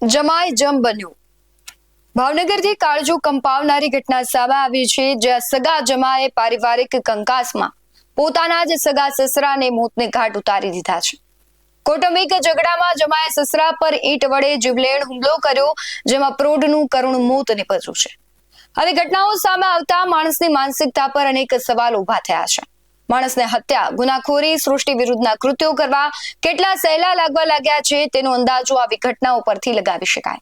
જમાય જમ બન્યું. ભાવનગરથી કાળજુ કંપાવનારી ઘટના સામે આવી છે, જ્યાં સગા જમાએ પારિવારિક કંકાસમાં પોતાના જ સગા સસરાને મોતને ઘાટ ઉતારી દીધા છે. કૌટુંબિક ઝઘડામાં જમાએ સસરા પર ઈંટ વડે જીવલેણ હુમલો કર્યો, જેમાં પ્રૌઢનું કરુણ મોત નીપજ્યું છે. આવી ઘટનાઓ સામે આવતા માણસની માનસિકતા પર અનેક સવાલો ઉભા થયા છે. માણસને હત્યા, ગુનાખોરી, સૃષ્ટિ વિરુદ્ધના કૃત્યો કરવા કેટલા સહેલા લાગવા લાગ્યા છે, તેનો અંદાજો આવી ઘટનાઓ પરથી લગાવી શકાય.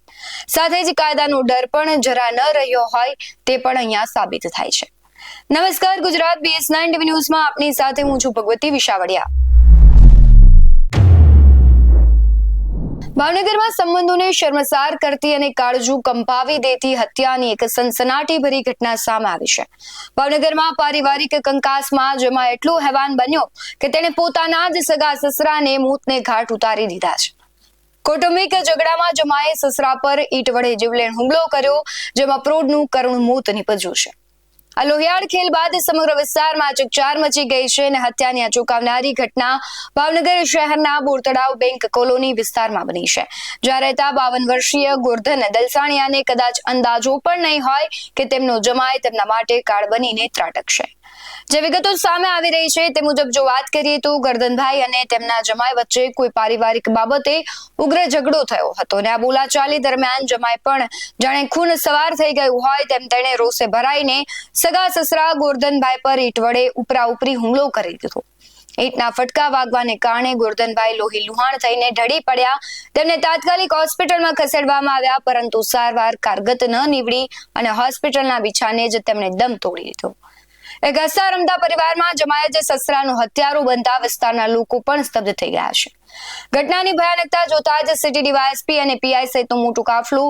સાથે જ કાયદાનો ડર પણ જરા ન રહ્યો હોય તે પણ અહીંયા સાબિત થાય છે. નમસ્કાર, ગુજરાત BS9 TV ન્યૂઝમાં આપની સાથે હું છું ભગવતી વિશાવડિયા. ભાવનગરમાં સંબંધોને શર્મસાર કરતી અને કાળજુ કંપાવી દેતી હત્યાની એક સનસનાટીભરી ઘટના સામે આવી છે. ભાવનગરમાં પારિવારિક કંકાસમાં જમા એટલો હેવાન બન્યો કે તેણે પોતાના જ સગા સસરાને મોતને ઘાટ ઉતારી દીધા છે. કૌટુંબિક ઝઘડામાં જમાએ સસરા પર ઈંટ વડે જીવલેણ હુમલો કર્યો, જેમાં પ્રૌઢનું કરુણ મોત નીપજ્યું છે. આ લોહિયાળ ખેલ બાદ સમગ્ર વિસ્તારમાં ચકચાર મચી ગઈ છે અને હત્યાની આ ચોંકાવનારી ઘટના ભાવનગર શહેરના બોરતળાવ બેંક કોલોની વિસ્તારમાં બની છે, જ્યાં રહેતા 52 વર્ષીય ગોરધન દલસાણિયાને કદાચ અંદાજો પણ નહીં હોય કે તેમનો જમાઈ તેમના માટે કાળ બનીને ત્રાટકશે. જે વિગતો સામે આવી રહી છે તે મુજબ જો વાત કરીએ તો ગોરધનભાઈ અને તેમના જમાઈ વચ્ચે કોઈ પારિવારિક બાબતે ઉગ્ર ઝઘડો થયો હતો અને આ બોલાચાલી દરમિયાન જમાઈ પણ જાણે ખૂન સવાર થઈ ગયું હોય તેમ તેણે રોષે ભરાઈને સગા સસરા ગોરધનભાઈ પર ઈંટ વડે ઉપરા ઉપરી હુમલો કરી દીધો. ઈંટના ફટકા વાગવાને કારણે ગોરધનભાઈ લોહી લુહાણ થઈને ઢળી પડ્યા. તેમને તાત્કાલિક હોસ્પિટલમાં ખસેડવામાં આવ્યા, પરંતુ સારવાર કારગત ન નીવડી અને હોસ્પિટલના બિછાને જ તેમણે દમ તોડી દીધો. એક હસતા રમતા પરિવારમાં જમાએ જ સસરાનો હત્યારો બનતા વિસ્તારના લોકો પણ સ્તબ્ધ થઈ ગયા છે. ઘટનાની ભયાનકતા જોતા જ સિટી ડીવાયએસપી અને પીઆઈ સહિતનો મોટો કાફલો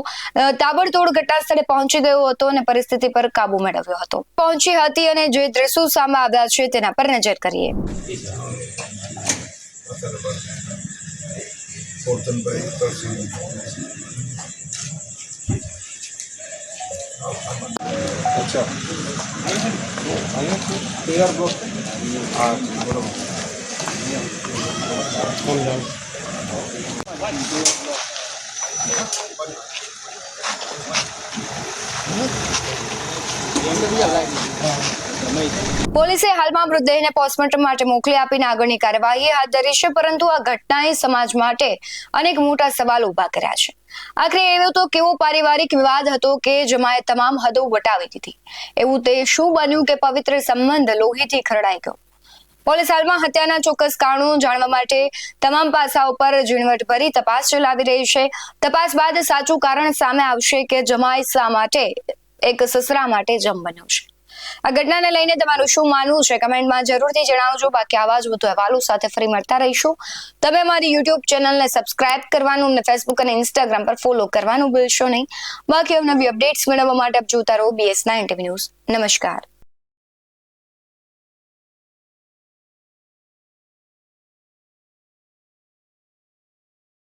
તાબડતોડ ઘટના સ્થળે પહોંચી ગયો હતો અને પરિસ્થિતિ પર કાબુ મેળવ્યો હતો. પહોંચી હતી અને જે દ્રશ્યો સામે આવ્યા છે તેના પર નજર કરીએ. अच्छा तेरा दोस्त हाँ बरोबर પોલીસે હાલમાં મૃતદેહને પોસ્ટમોર્ટમ માટે મોકલી આપીને આગળની કાર્યવાહી હાથ ધરી છે, પરંતુ આ ઘટનાએ સમાજ માટે અનેક મોટા સવાલો ઉભા કર્યા છે. આખરે એવો તો કેવો પારિવારિક વિવાદ હતો કે જમાએ તમામ હદો વટાવી દીધી? એવું તે શું બન્યું કે પવિત્ર સંબંધ લોહીથી ખરડાઈ ગયો? પોલીસ હાલમાં હત્યાના ચોક્કસ કારણો જાણવા માટે તમામ પાસાઓ પર ઝીણવટભરી તપાસ ચલાવી રહી છે. તપાસ બાદ સાચું કારણ સામે આવશે કે જમાઈ શા માટે એક સસરા માટે જમ બન્યો છે. આ ઘટનાને લઈને તમારું શું માનવું છે કમેન્ટમાં જરૂરથી જણાવજો. બાકી આવા જ વધુ અહેવાલો સાથે ફરી મળતા રહીશું. તમે મારી યુટ્યુબ ચેનલને સબસ્ક્રાઇબ કરવાનું અને ફેસબુક અને ઇન્સ્ટાગ્રામ પર ફોલો કરવાનું ભૂલશો નહીં. બાકી નવી અપડેટ્સ મેળવવા માટે આપ જોતા રહો BS9 TV ન્યૂઝ. નમસ્કાર.